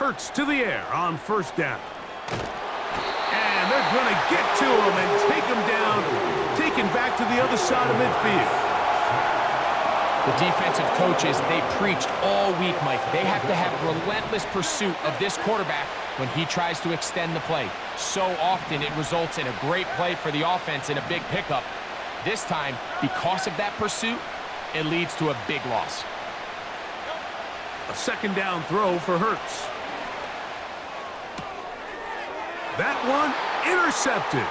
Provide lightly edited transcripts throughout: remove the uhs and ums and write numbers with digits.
Hurts to the air on first down. And they're going to get to him and take him down, taken back to the other side of midfield. The defensive coaches, they preached all week, Mike. They have to have relentless pursuit of this quarterback when he tries to extend the play. So often it results in a great play for the offense and a big pickup. This time, because of that pursuit, it leads to a big loss. A second down throw for Hurts. That one intercepted.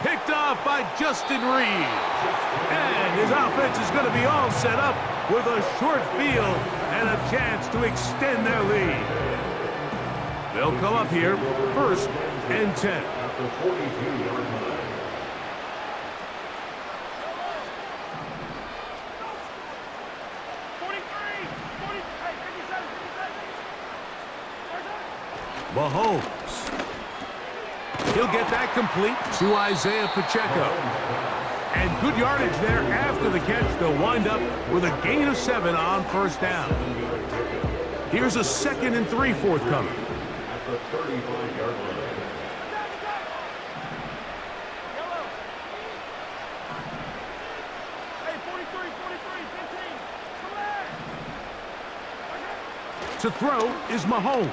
Picked off by Justin Reed. And his offense is going to be all set up with a short field and a chance to extend their lead. They'll come up here, 1st and 10. Mahomes. He'll get that complete to Isaiah Pacheco. And good yardage there after the catch. They'll wind up with a gain of 7 on first down. Here's a 2nd and 3 forthcoming. At the 35-yard line. To throw is Mahomes.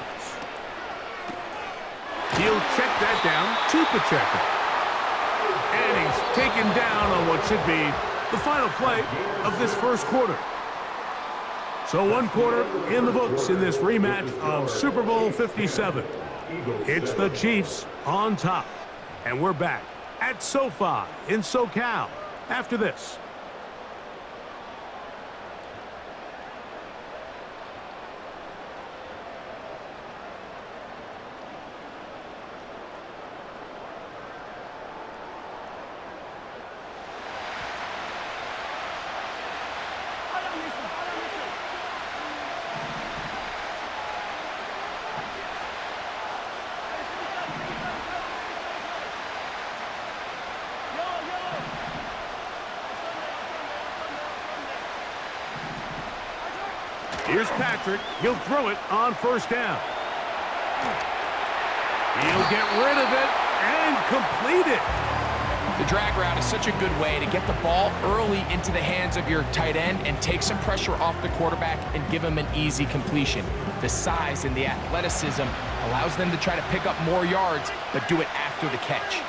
He'll check that down to Pacheco. And he's taken down on what should be the final play of this first quarter. So 1 quarter in the books in this rematch of Super Bowl 57. It's the Chiefs on top. And we're back at SoFi in SoCal after this. Here's Patrick. He'll throw it on first down. He'll get rid of it and complete it. The drag route is such a good way to get the ball early into the hands of your tight end and take some pressure off the quarterback and give him an easy completion. The size and the athleticism allows them to try to pick up more yards, but do it after the catch.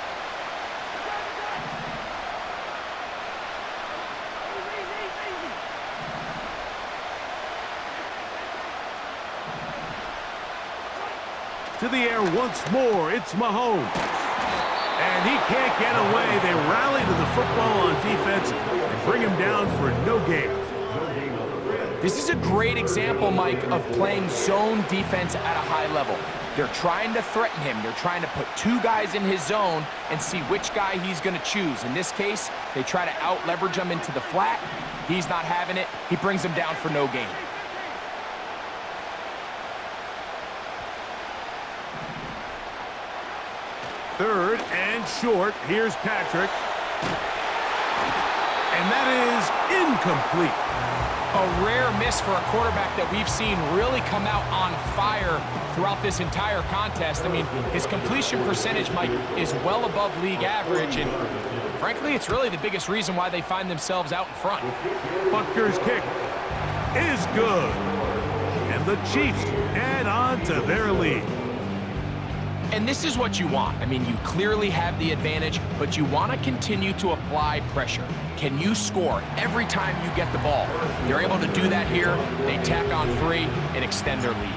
To the air once more, it's Mahomes. And he can't get away. They rally to the football on defense and bring him down for no gain. This is a great example, Mike, of playing zone defense at a high level. They're trying to threaten him. They're trying to put 2 guys in his zone and see which guy he's going to choose. In this case, they try to out-leverage him into the flat. He's not having it. He brings him down for no gain. Third and short. Here's Patrick. And that is incomplete. A rare miss for a quarterback that we've seen really come out on fire throughout this entire contest. I mean, his completion percentage, Mike, is well above league average, and frankly, it's really the biggest reason why they find themselves out in front. Butker's kick is good. And the Chiefs add on to their lead. And this is what you want. I mean, you clearly have the advantage, but you want to continue to apply pressure. Can you score every time you get the ball? They're able to do that here. They tack on 3 and extend their lead.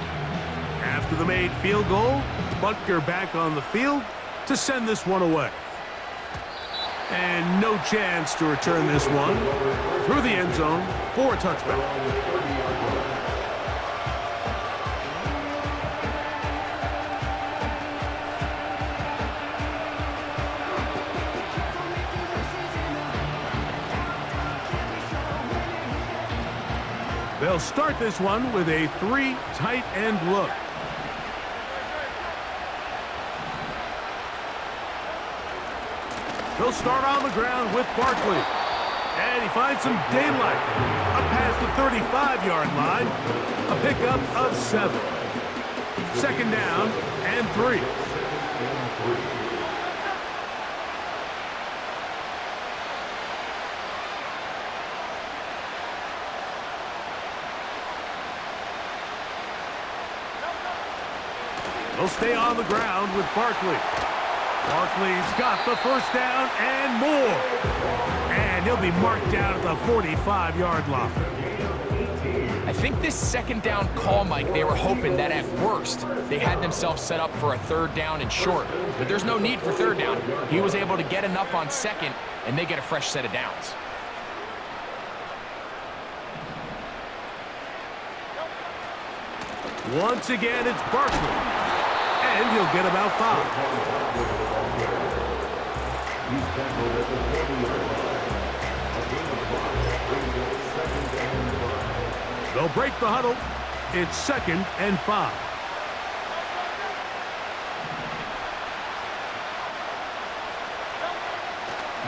After the made field goal, Butker back on the field to send this one away. And no chance to return this one through the end zone for a touchback. They'll start this one with a 3 tight end look. He'll start on the ground with Barkley. And he finds some daylight. Up past the 35-yard line. A pickup of 7. Second down and 3. They'll stay on the ground with Barkley. Barkley's got the first down and more. And he'll be marked down at the 45-yard line. I think this second down call, Mike, they were hoping that at worst they had themselves set up for a third down and short. But there's no need for third down. He was able to get enough on second, and they get a fresh set of downs. Once again, it's Barkley. And he'll get about 5. He's tackled at the 40-yard line. A gain of 5 brings it second and 5. They'll break the huddle. It's 2nd and 5.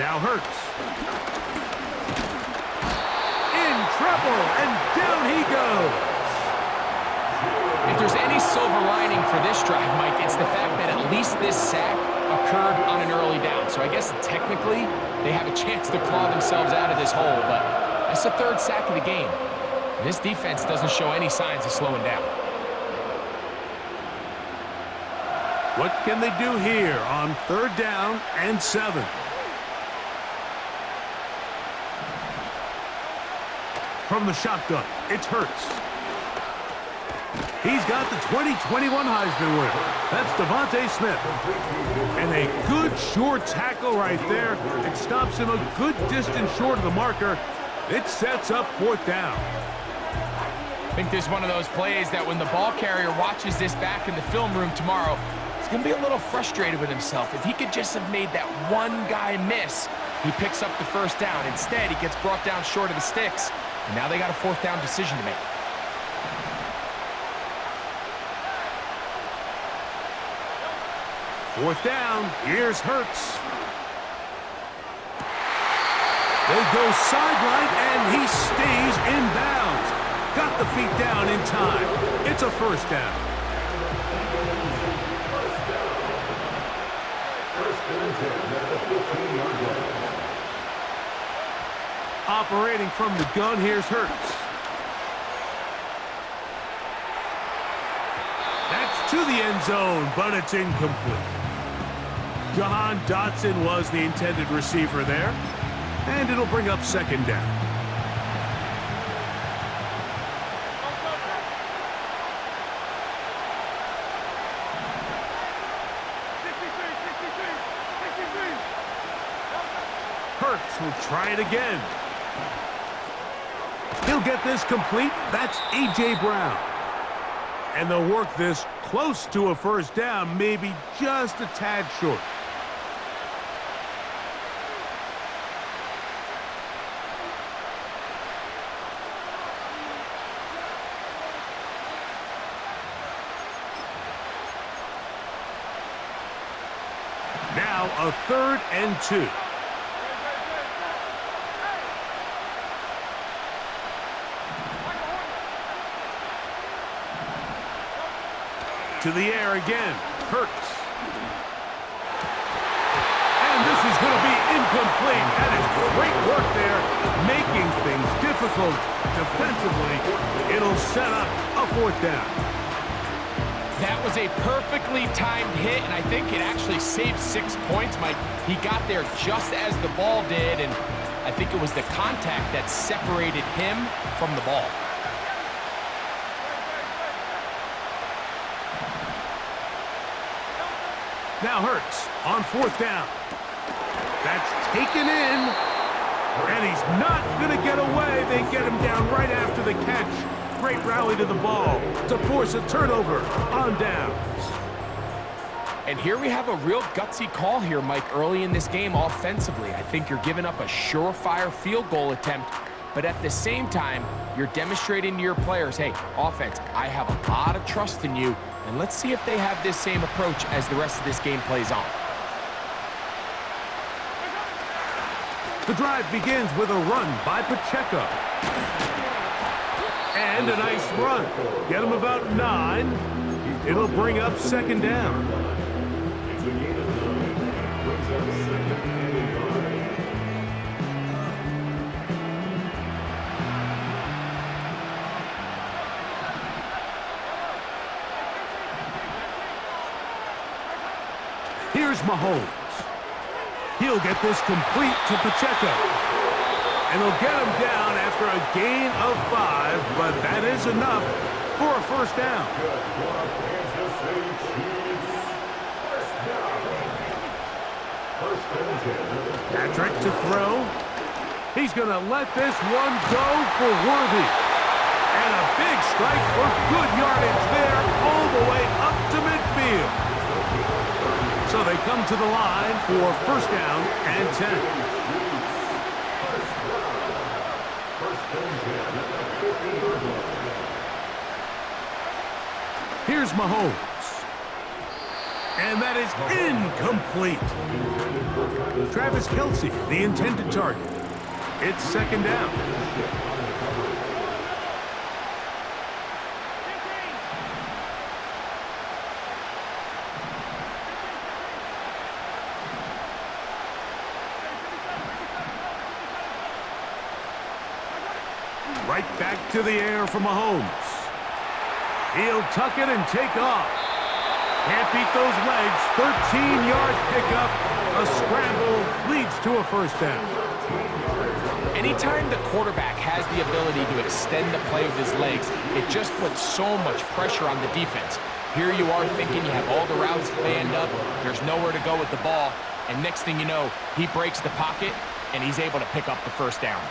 Now Hurts. In trouble, and down he goes. If there's any silver lining for this drive, Mike, it's the fact that at least this sack occurred on an early down. So I guess technically they have a chance to claw themselves out of this hole, but that's the 3rd sack of the game. And this defense doesn't show any signs of slowing down. What can they do here on 3rd down and 7? From the shotgun, it's Hurts. He's got the 2021 Heisman winner. That's Devontae Smith. And a good short tackle right there. It stops him a good distance short of the marker. It sets up 4th down. I think there's one of those plays that when the ball carrier watches this back in the film room tomorrow, he's going to be a little frustrated with himself. If he could just have made that one guy miss, he picks up the 1st down. Instead, he gets brought down short of the sticks, and now they got a 4th down decision to make. Fourth down, here's Hurts. They go sideline, and he stays in bounds. Got the feet down in time. It's a 1st down. First and 10 at the 15-yard line. Operating from the gun, here's Hurts. That's to the end zone, but it's incomplete. Jahan Dotson was the intended receiver there, and it'll bring up 2nd down. Hurts will try it again. He'll get this complete. That's A.J. Brown. And they'll work this close to a 1st down, maybe just a tad short. Now a 3rd and 2. To the air again, Hurts. And this is going to be incomplete. That is great work there, making things difficult defensively. It'll set up a 4th down. That was a perfectly timed hit, and I think it actually saved 6 points, Mike. He got there just as the ball did, and I think it was the contact that separated him from the ball. Now Hurts on 4th down. That's taken in, and he's not going to get away. They get him down right after the catch. Great rally to the ball to force a turnover on downs. And here we have a real gutsy call here, Mike, early in this game offensively. I think you're giving up a surefire field goal attempt, but at the same time, you're demonstrating to your players, hey, offense, I have a lot of trust in you, and let's see if they have this same approach as the rest of this game plays on. The drive begins with a run by Pacheco. And a nice run. Get him about 9. It'll bring up second down. It's a gain of 9. Brings up second and 5. Here's Mahomes. He'll get this complete to Pacheco. And he'll get him down after a gain of 5, but that is enough for a first down. Patrick to throw. He's going to let this one go for Worthy. And a big strike for good yardage there all the way up to midfield. So they come to the line for first down and 10. Here's Mahomes. And that is incomplete. Travis Kelce, the intended target. It's second down. Right back to the air for Mahomes. He'll tuck it and take off. Can't beat those legs. 13-yard pickup. A scramble leads to a first down. Anytime the quarterback has the ability to extend the play with his legs, it just puts so much pressure on the defense. Here you are thinking you have all the routes planned up. There's nowhere to go with the ball. And next thing you know, he breaks the pocket, and he's able to pick up the first down.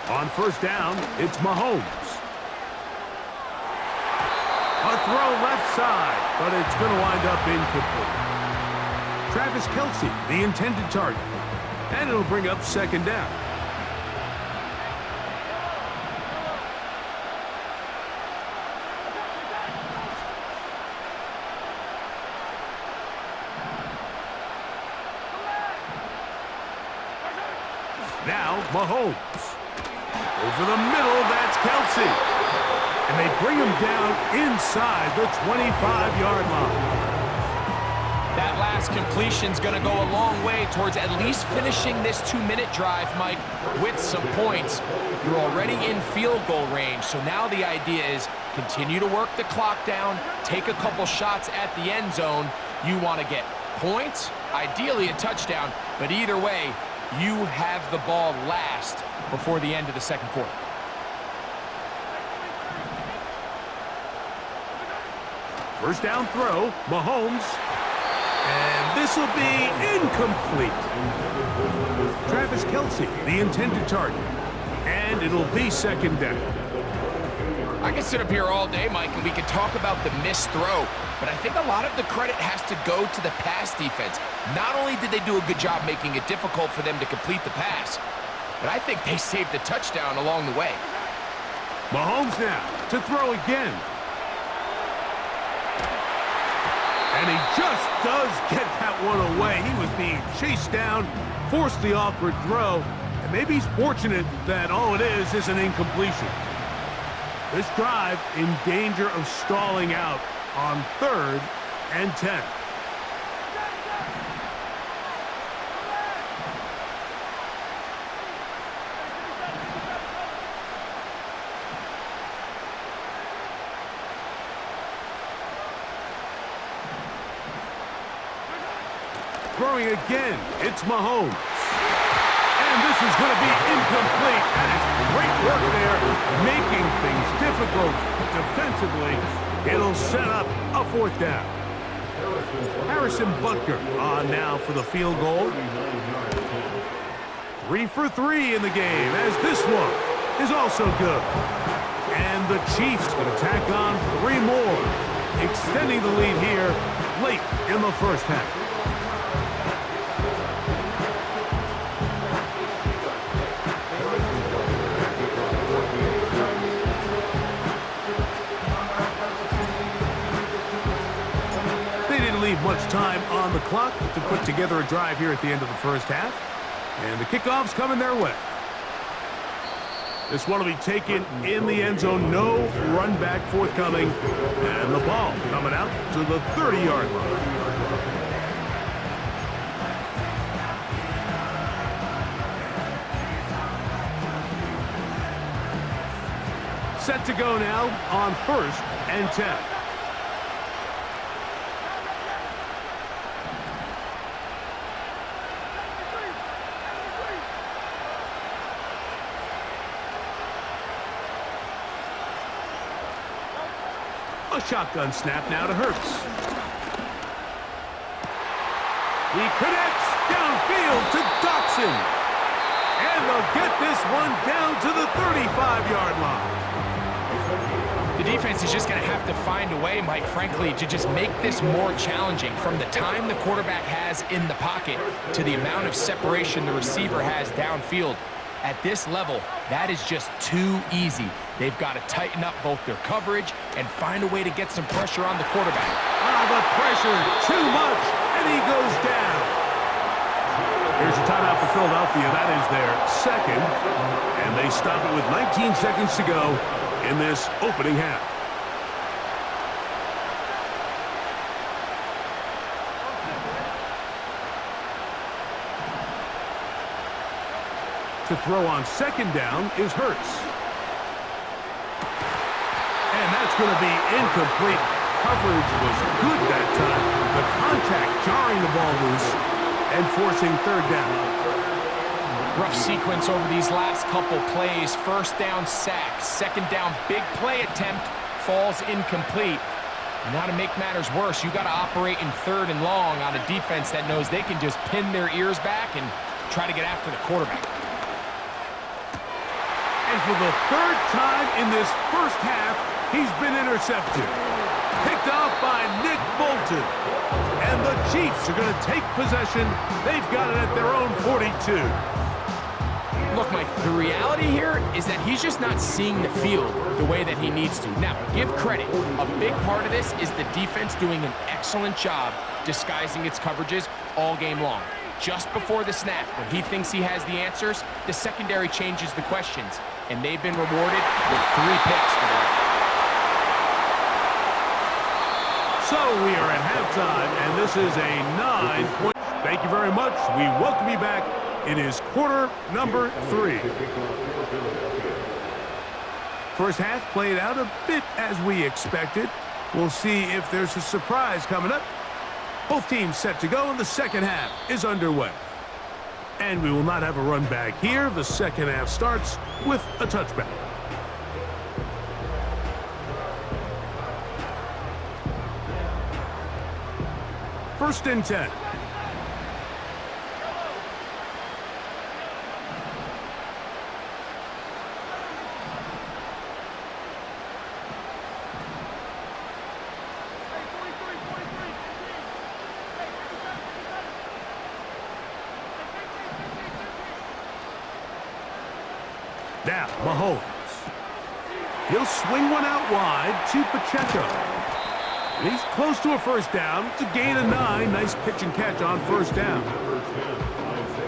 On first down, it's Mahomes. A throw left side, but it's going to wind up incomplete. Travis Kelce, the intended target. And it'll bring up second down. Now, Mahomes. Over the middle, that's Kelce. And they bring him down inside the 25-yard line. That last completion's going to go a long way towards at least finishing this 2-minute drive, Mike, with some points. You're already in field goal range, so now the idea is continue to work the clock down, take a couple shots at the end zone. You want to get points, ideally a touchdown, but either way, you have the ball last before the end of the second quarter. First down throw, Mahomes. And this will be incomplete. Travis Kelce, the intended target. And it'll be second down. I can sit up here all day, Mike, and we can talk about the missed throw, but I think a lot of the credit has to go to the pass defense. Not only did they do a good job making it difficult for them to complete the pass, but I think they saved the touchdown along the way. Mahomes now to throw again. And he just does get that one away. He was being chased down, forced the awkward throw, and maybe he's fortunate that all it is an incompletion. This drive in danger of stalling out on 3rd and 10. Throwing again, it's Mahomes. And this is going to be incomplete. That is great work there, making things difficult defensively. It'll set up a 4th down. Harrison Butker on now for the field goal. 3 for 3 in the game, as this one is also good. And the Chiefs going to tack on 3 more, extending the lead here late in the first half. leave much time on the clock to put together a drive here at the end of the first half. And the kickoff's coming their way. This one will be taken in the end zone. No run back forthcoming. And the ball coming out to the 30-yard line. Set to go now on 1st and 10. A shotgun snap now to Hurts. He connects downfield to Dotson. And they'll get this one down to the 35-yard line. The defense is just going to have to find a way, Mike, frankly, to just make this more challenging. From the time the quarterback has in the pocket to the amount of separation the receiver has downfield. At this level, that is just too easy. They've got to tighten up both their coverage and find a way to get some pressure on the quarterback. The pressure, too much, and he goes down. Here's a timeout for Philadelphia. That is their second, and they stop it with 19 seconds to go in this opening half. To throw on second down is Hurts. And that's going to be incomplete. Coverage was good that time. The contact jarring the ball loose and forcing third down. Rough sequence over these last couple plays. First down, sack. Second down, big play attempt, falls incomplete. And now to make matters worse, you got to operate in third and long on a defense that knows they can just pin their ears back and try to get after the quarterback. And for the third time in this first half, he's been intercepted. Picked off by Nick Bolton. And the Chiefs are going to take possession. They've got it at their own 42. Look, Mike, the reality here is that he's just not seeing the field the way that he needs to. Now, give credit. A big part of this is the defense doing an excellent job disguising its coverages all game long. Just before the snap, when he thinks he has the answers, the secondary changes the questions, and they've been rewarded with 3 picks for that. So we are at halftime, and this is a 9-point. Thank you very much. We welcome you back. It is quarter number 3. First half played out a bit as we expected. We'll see if there's a surprise coming up. Both teams set to go, and the second half is underway. And we will not have a run back here. The second half starts with a touchback. First and 10. Now, Mahomes. He'll swing one out wide to Pacheco. And he's close to a first down. It's a gain of 9. Nice pitch and catch on first down.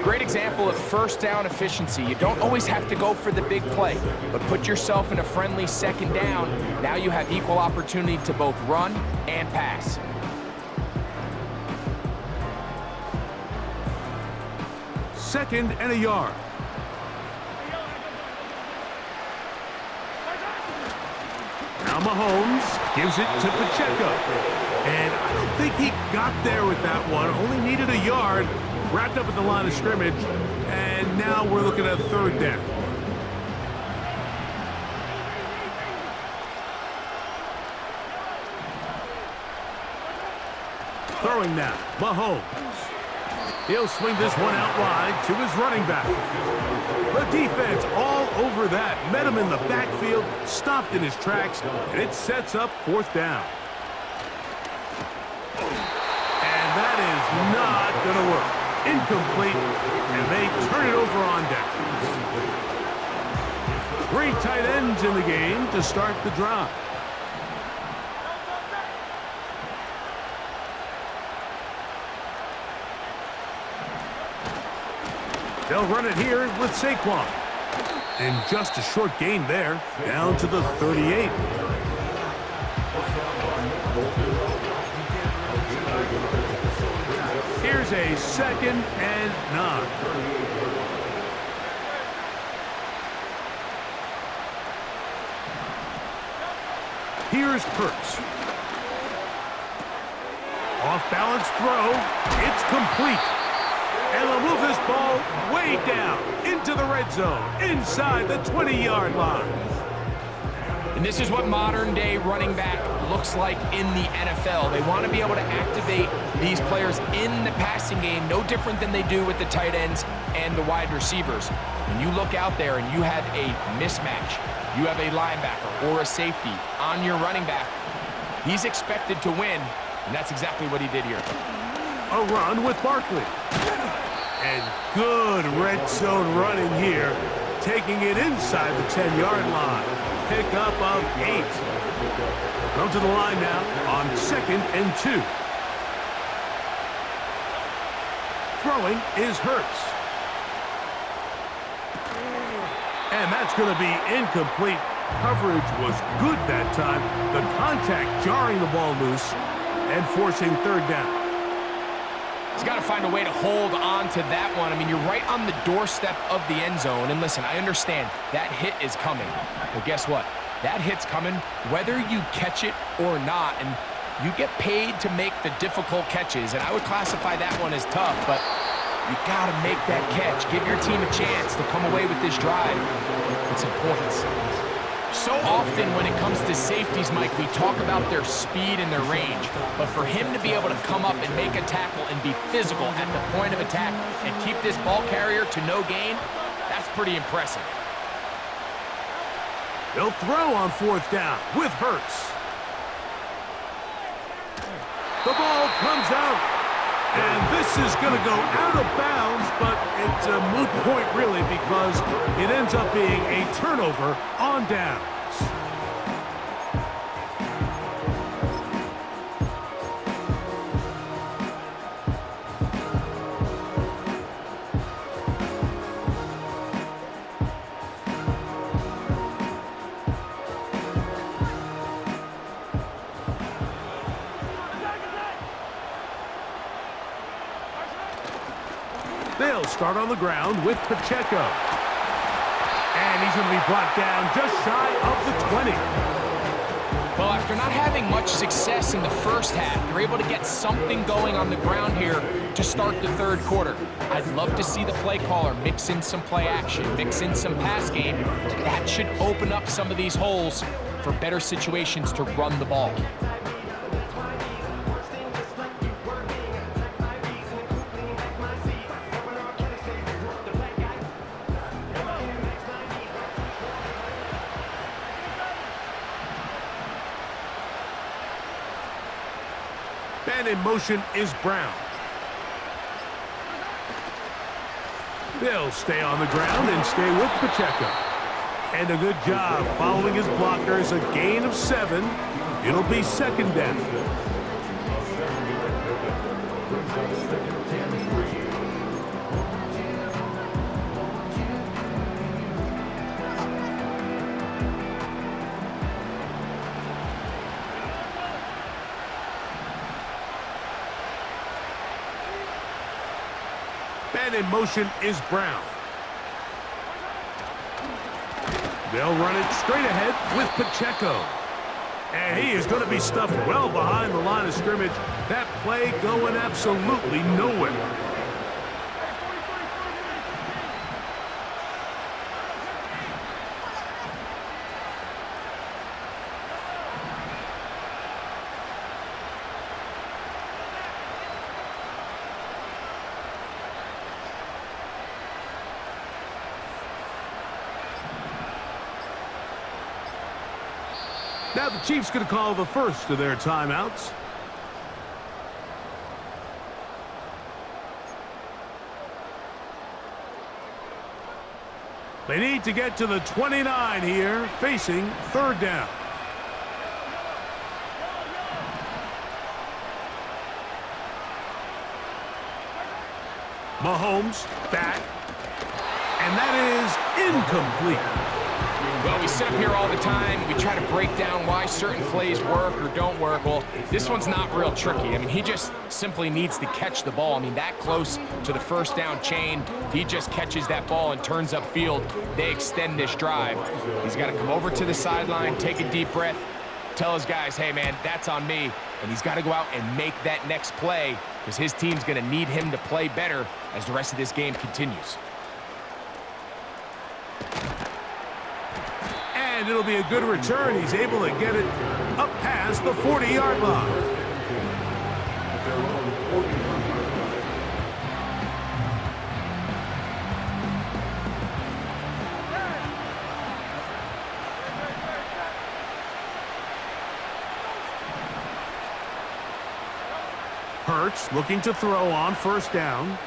Great example of first down efficiency. You don't always have to go for the big play, but put yourself in a friendly second down. Now you have equal opportunity to both run and pass. Second and a yard. Now Mahomes gives it to Pacheco. And I don't think he got there with that one. Only needed a yard. Wrapped up at the line of scrimmage. And now we're looking at third down. Throwing now, Mahomes. He'll swing this one out wide to his running back. The defense all over that. Met him in the backfield, stopped in his tracks, and it sets up fourth down. And that is not going to work. Incomplete, and they turn it over on downs. 3 tight ends in the game to start the drive. They'll run it here with Saquon. And just a short gain there, down to the 38. Here's a 2nd and 9. Here's Curt. Off-balance throw. It's complete. And they'll move this ball way down into the red zone, inside the 20-yard line. And this is what modern-day running back looks like in the NFL. They want to be able to activate these players in the passing game, no different than they do with the tight ends and the wide receivers. When you look out there and you have a mismatch, you have a linebacker or a safety on your running back, he's expected to win, and that's exactly what he did here. A run with Barkley. And good red zone running here, taking it inside the 10-yard line. Pickup of 8. Come to the line now on 2nd and 2. Throwing is Hurts. And that's going to be incomplete. Coverage was good that time. The contact jarring the ball loose and forcing 3rd down. He's got to find a way to hold on to that one. I mean, you're right on the doorstep of the end zone. And listen, I understand that hit is coming. But guess what? That hit's coming whether you catch it or not. And you get paid to make the difficult catches. And I would classify that one as tough. But you got to make that catch. Give your team a chance to come away with this drive. It's important. So often when it comes to safeties, Mike, we talk about their speed and their range. But for him to be able to come up and make a tackle and be physical at the point of attack and keep this ball carrier to no gain, that's pretty impressive. They'll throw on 4th down with Hurts. The ball comes out. And this is going to go out of bounds, but it's a moot point, really, because it ends up being a turnover on downs. They'll start on the ground with Pacheco. And he's going to be brought down just shy of the 20. Well, after not having much success in the first half, they're able to get something going on the ground here to start the 3rd quarter. I'd love to see the play caller mix in some play action, mix in some pass game. That should open up some of these holes for better situations to run the ball. And in motion is Brown. They'll stay on the ground and stay with Pacheco. And a good job following his blockers, a gain of 7. It'll be 2nd down. And in motion is Brown. They'll run it straight ahead with Pacheco. And he is going to be stuffed well behind the line of scrimmage. That play going absolutely nowhere. Now the Chiefs going to call the first of their timeouts. They need to get to the 29 here, facing 3rd down. Mahomes back. And that is incomplete. Well, we sit up here all the time. We try to break down why certain plays work or don't work. Well, this one's not real tricky. I mean, he just simply needs to catch the ball. I mean, that close to the first down chain, if he just catches that ball and turns upfield, they extend this drive. He's got to come over to the sideline, take a deep breath, tell his guys, hey, man, that's on me. And he's got to go out and make that next play because his team's going to need him to play better as the rest of this game continues. And it'll be a good return. He's able to get it up past the 40-yard line. Hurts looking to throw on first down.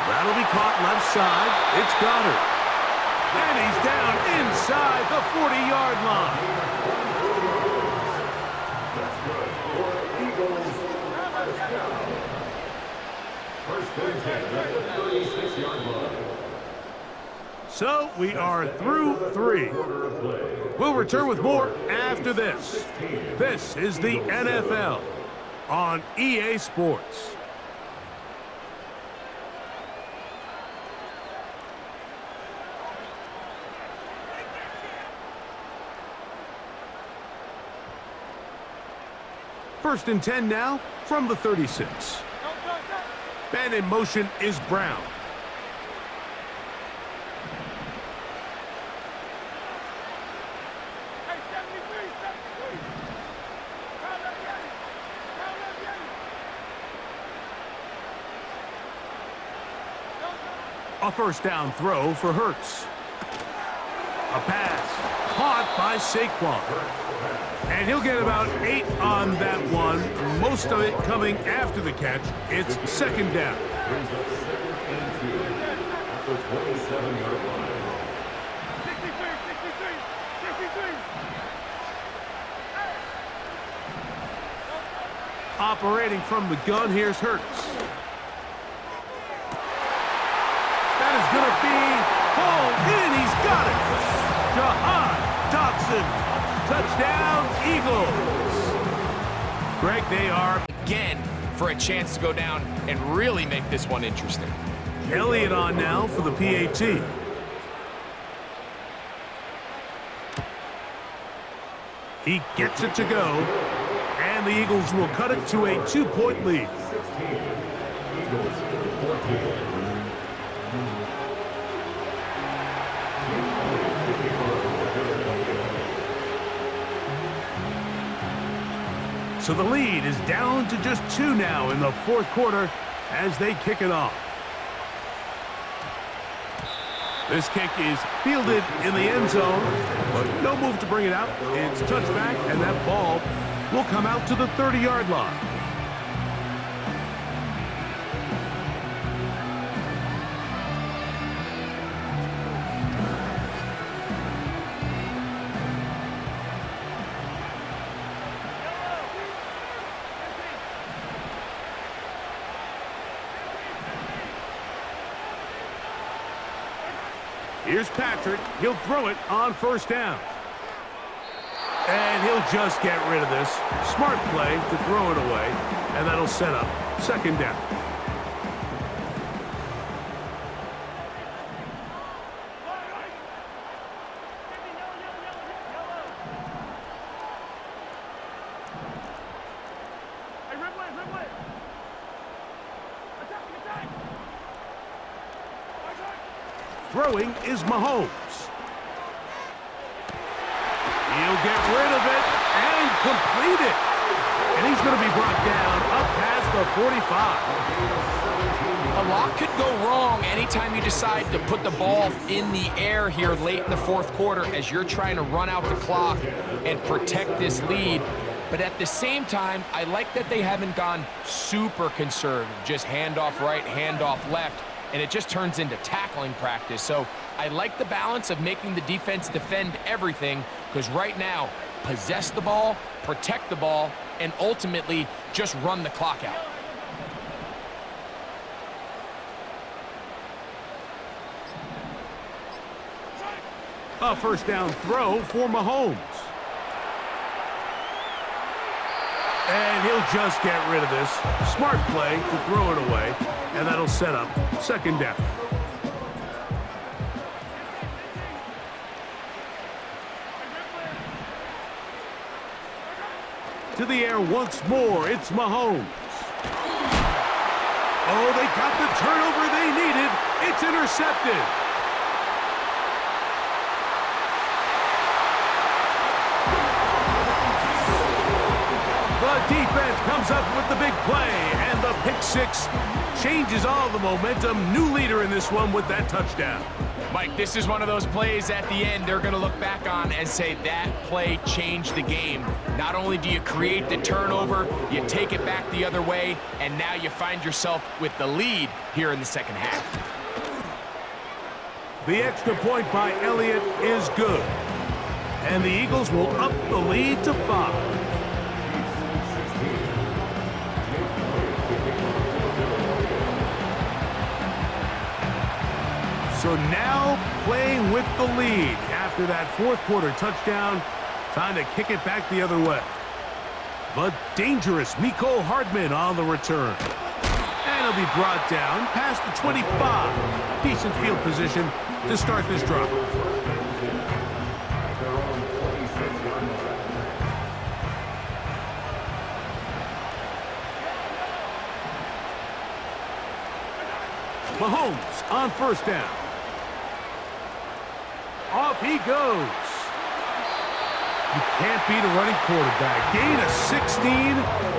That'll be caught left side. It's Goddard. And he's down inside the 40-yard line. So we are through 3. We'll return with more after this. This is the NFL on EA Sports. First and 10 now from the 36. And in motion is Brown. A first down throw for Hurts. A pass caught by Saquon. And he'll get about 8 on that one, most of it coming after the catch. It's second down. Brings up second and 2 at the 27-yard line. 63. Operating from the gun, here's Hurts. That is going to be hauled in. He's got it. Jahan Dotson. Touchdown, Eagles. Greg, they are Again, for a chance to go down and really make this one interesting. Elliott on now for the PAT. He gets it to go, and the Eagles will cut it to a 2-point lead. 16. Eagles 14. So the lead is down to just 2 now in the fourth quarter as they kick it off. This kick is fielded in the end zone, but no move to bring it out. It's touchback, and that ball will come out to the 30-yard line. Here's Patrick. He'll throw it on first down. And he'll just get rid of this. Smart play to throw it away, and that'll set up second down. Throwing is Mahomes. He'll get rid of it and complete it. And he's going to be brought down up past the 45. A lot could go wrong anytime you decide to put the ball in the air here late in the fourth quarter as you're trying to run out the clock and protect this lead. But at the same time, I like that they haven't gone super conservative, just handoff right, handoff left, and it just turns into tackling practice. So I like the balance of making the defense defend everything, because right now, possess the ball, protect the ball, and ultimately just run the clock out. A first down throw for Mahomes. And he'll just get rid of this. Smart play to throw it away, and that'll set up second down. To the air once more, it's Mahomes. Oh, they got the turnover they needed. It's intercepted. The defense comes up with the big play, and the pick six changes all the momentum. New leader in this one with that touchdown. Mike, this is one of those plays at the end they're going to look back on and say that play changed the game. Not only do you create the turnover, you take it back the other way, and now you find yourself with the lead here in the second half. The extra point by Elliott is good, and the Eagles will up the lead to 5. So now playing with the lead after that fourth quarter touchdown. Time to kick it back the other way. But dangerous Mecole Hardman on the return. And he'll be brought down past the 25. Decent field position to start this drive. Mahomes on first down. Off he goes. You can't beat a running quarterback. Gain of 16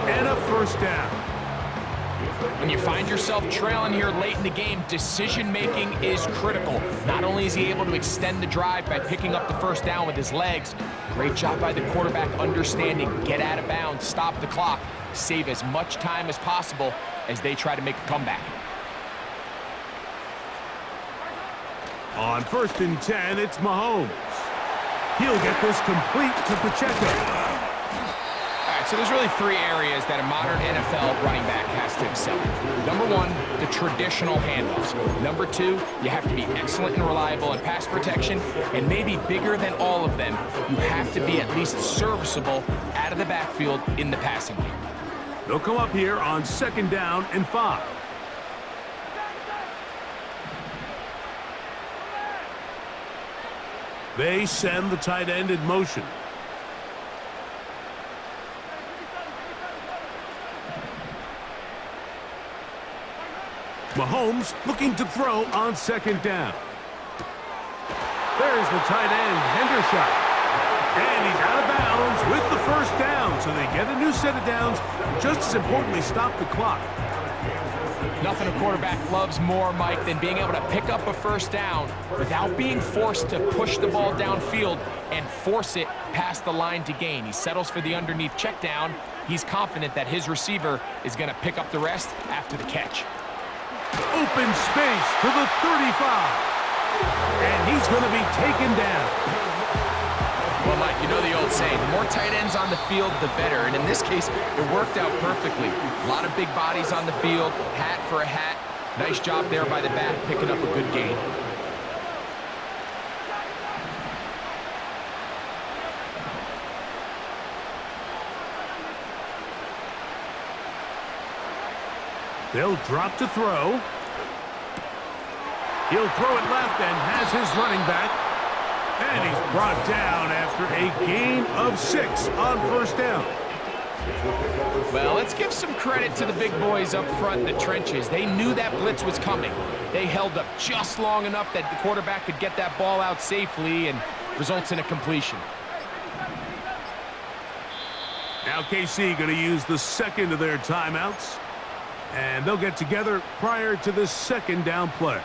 and a first down. When you find yourself trailing here late in the game, decision-making is critical. Not only is he able to extend the drive by picking up the first down with his legs, great job by the quarterback understanding, get out of bounds, stop the clock, save as much time as possible as they try to make a comeback. On first and 10, it's Mahomes. He'll get this complete to Pacheco. All right, so there's really 3 areas that a modern NFL running back has to excel in. Number 1, the traditional handoffs. Number 2, you have to be excellent and reliable in pass protection. And maybe bigger than all of them, you have to be at least serviceable out of the backfield in the passing game. They'll come up here on second down and 5. They send the tight end in motion. Mahomes looking to throw on second down. There's the tight end, Hendershot. And he's out of bounds with the first down. So they get a new set of downs. Just as importantly, stop the clock. Nothing a quarterback loves more, Mike, than being able to pick up a first down without being forced to push the ball downfield and force it past the line to gain. He settles for the underneath check down. He's confident that his receiver is going to pick up the rest after the catch. Open space to the 35. And he's going to be taken down. Well, Mike, you know the old saying, the more tight ends on the field, the better. And in this case, it worked out perfectly. A lot of big bodies on the field, hat for a hat. Nice job there by the back, picking up a good gain. They'll drop to throw. He'll throw it left and has his running back. And he's brought down after a gain of 6 on first down. Well, let's give some credit to the big boys up front in the trenches. They knew that blitz was coming. They held up just long enough that the quarterback could get that ball out safely and results in a completion. Now KC going to use the second of their timeouts. And they'll get together prior to the second down play.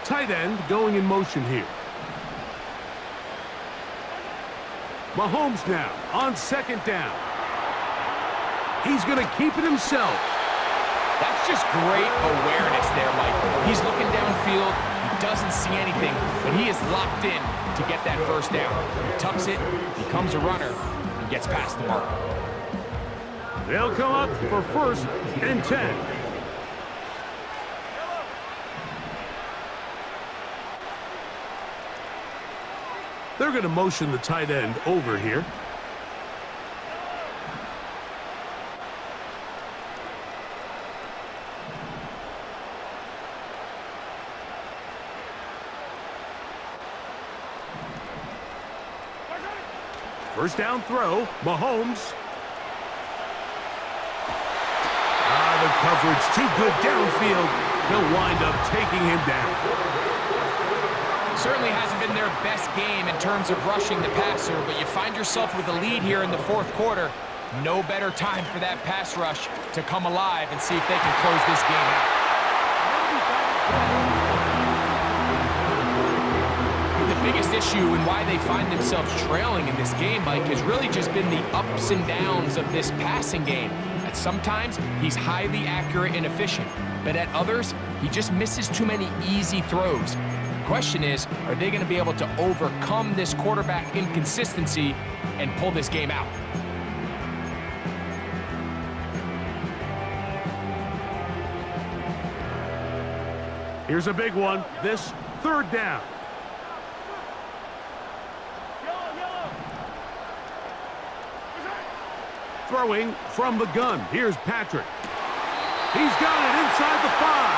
Tight end going in motion here. Mahomes now on second down. He's going to keep it himself. That's just great awareness there, Mike. He's looking downfield. He doesn't see anything, but he is locked in to get that first down. He tucks it, becomes a runner, and gets past the mark. They'll come up for 1st and 10. They're going to motion the tight end over here. First down throw, Mahomes. The coverage too good downfield. He'll wind up taking him down. Certainly hasn't been their best game in terms of rushing the passer, but you find yourself with a lead here in the 4th quarter. No better time for that pass rush to come alive and see if they can close this game out. The biggest issue and why they find themselves trailing in this game, Mike, has really just been the ups and downs of this passing game. At sometimes, he's highly accurate and efficient, but at others, he just misses too many easy throws. The question is, are they going to be able to overcome this quarterback inconsistency and pull this game out? Here's a big one. This 3rd down. Throwing from the gun. Here's Patrick. He's got it inside the 5.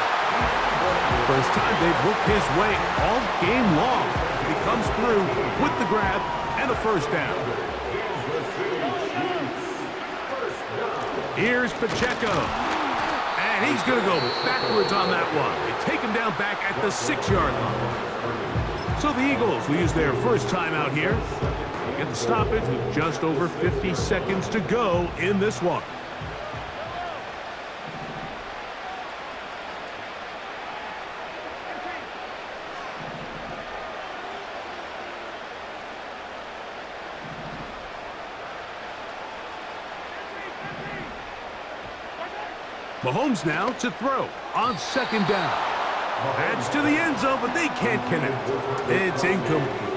First time they've looked his way all game long. He comes through with the grab and a 1st down. Here's Pacheco. And he's going to go backwards on that one. They take him down back at the 6-yard line. So the Eagles will use their first time out here. Get the stoppage with just over 50 seconds to go in this one. Mahomes now to throw on 2nd down. Heads to the end zone, but they can't connect. It's incomplete.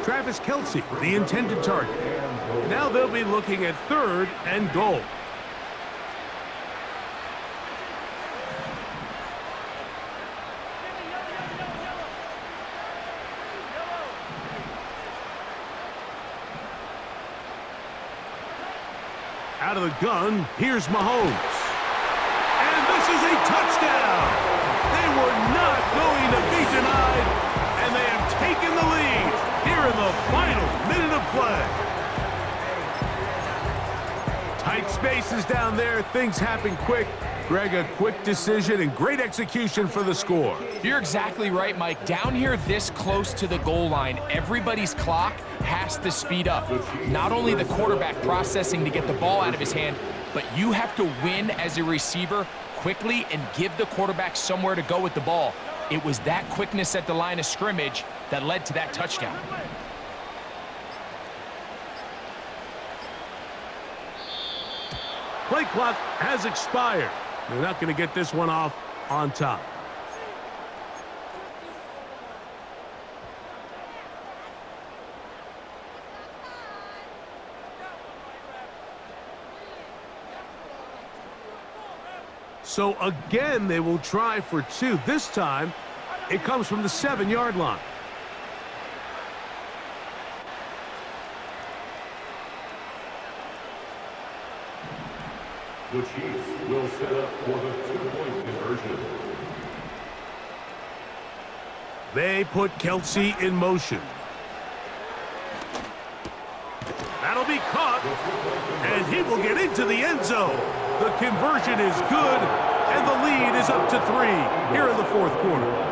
Travis Kelce, the intended target. Now they'll be looking at 3rd and goal. Out of the gun, here's Mahomes. And this is a touchdown! They were not going to be denied, and they have taken the lead here in the final minute of play. Tight spaces down there. Things happen quick. Greg, a quick decision and great execution for the score. You're exactly right, Mike. Down here this close to the goal line, everybody's clock has to speed up. Not only the quarterback processing to get the ball out of his hand, but you have to win as a receiver quickly and give the quarterback somewhere to go with the ball. It was that quickness at the line of scrimmage that led to that touchdown. Play clock has expired. They're not going to get this one off on top. So again, they will try for 2. This time, it comes from the 7-yard line. The Chiefs will set up for the 2-point conversion. They put Kelce in motion. That'll be caught, and he will get into the end zone. The conversion is good, and the lead is up to 3 here in the 4th quarter.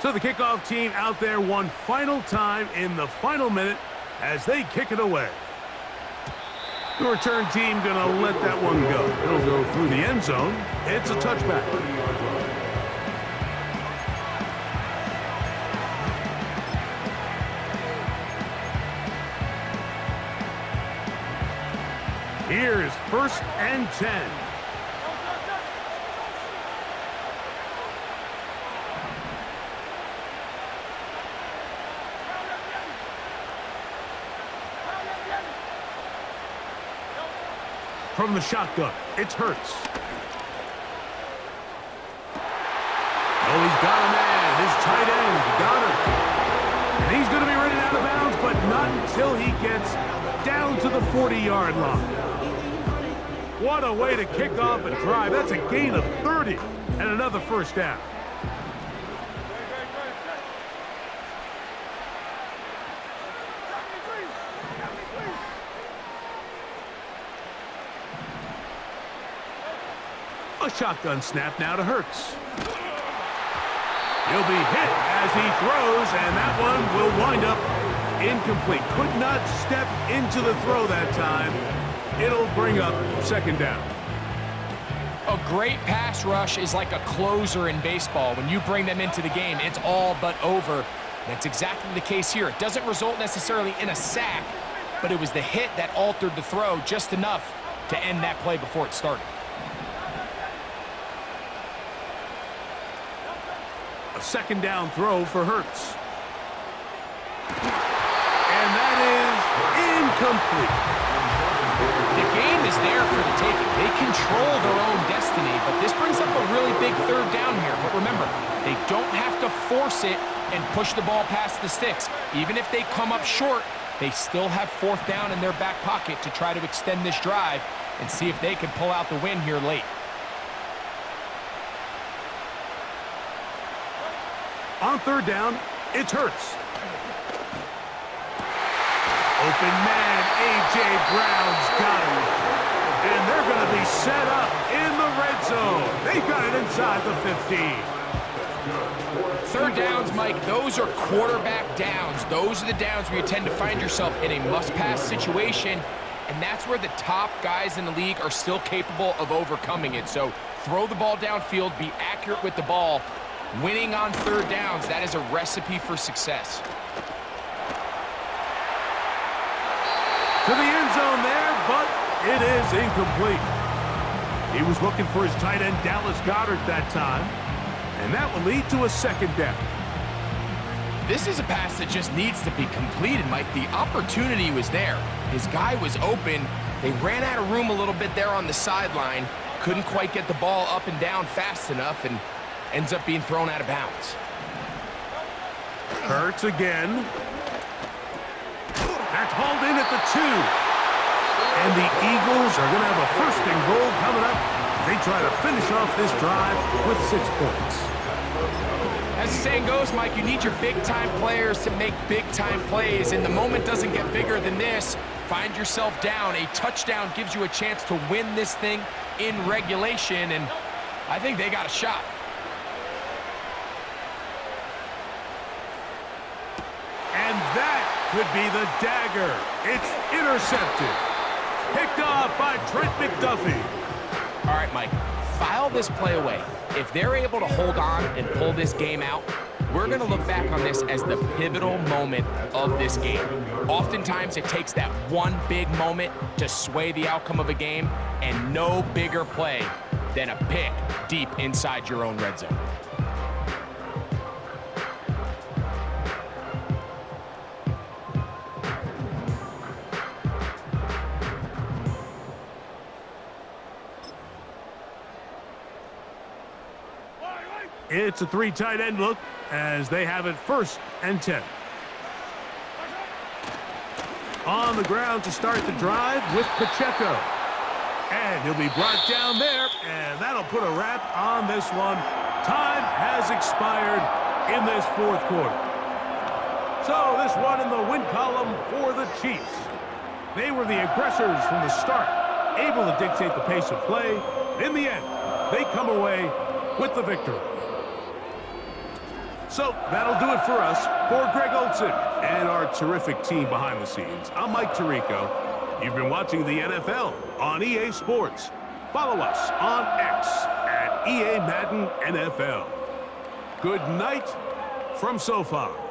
So the kickoff team out there one final time in the final minute as they kick it away. The return team going to let that one go. It'll go through the end zone. It's a touchback. Here's 1st and 10. From the shotgun, it's Hurts. Oh, he's got a man. His tight end got him. And he's going to be running out of bounds, but not until he gets down to the 40-yard line. What a way to kick off a drive. That's a gain of 30 and another first down. A shotgun snap now to Hurts. He'll be hit as he throws, and that one will wind up incomplete. Could not step into the throw that time. It'll bring up 2nd down. A great pass rush is like a closer in baseball. When you bring them into the game, it's all but over. That's exactly the case here. It doesn't result necessarily in a sack, but it was the hit that altered the throw just enough to end that play before it started. A 2nd down throw for Hurts. And that is incomplete. The game is there for the taking. They control their own destiny, but this brings up a really big 3rd down here. But remember, they don't have to force it and push the ball past the sticks. Even if they come up short, they still have 4th down in their back pocket to try to extend this drive and see if they can pull out the win here late. On 3rd down, it's Hurts. Open man, A.J. Brown's got him. And they're going to be set up in the red zone. They've got it inside the 15. 3rd downs, Mike, those are quarterback downs. Those are the downs where you tend to find yourself in a must-pass situation, and that's where the top guys in the league are still capable of overcoming it. So throw the ball downfield, be accurate with the ball. Winning on 3rd downs, that is a recipe for success. To the end zone there, but it is incomplete. He was looking for his tight end, Dallas Goedert, that time, and that will lead to a 2nd down. This is a pass that just needs to be completed, Mike. The opportunity was there. His guy was open. They ran out of room a little bit there on the sideline. Couldn't quite get the ball up and down fast enough, and ends up being thrown out of bounds. Hurts again. That's hauled in at the 2. And the Eagles are going to have a 1st and goal coming up. They try to finish off this drive with 6 points. As the saying goes, Mike, you need your big-time players to make big-time plays, and the moment doesn't get bigger than this. Find yourself down. A touchdown gives you a chance to win this thing in regulation, and I think they got a shot. And that could be the dagger. It's intercepted. Picked off by Trent McDuffie. All right, Mike, file this play away. If they're able to hold on and pull this game out, we're going to look back on this as the pivotal moment of this game. Oftentimes, it takes that one big moment to sway the outcome of a game, and no bigger play than a pick deep inside your own red zone. It's a 3 tight end look as they have it 1st and 10. On the ground to start the drive with Pacheco. And he'll be brought down there, and that'll put a wrap on this one. Time has expired in this 4th quarter. So this one in the win column for the Chiefs. They were the aggressors from the start, able to dictate the pace of play. In the end, they come away with the victory. So that'll do it for us. For Greg Olson and our terrific team behind the scenes, I'm Mike Tirico. You've been watching the NFL on EA Sports. Follow us on X at EA Madden NFL. Good night from SoFi.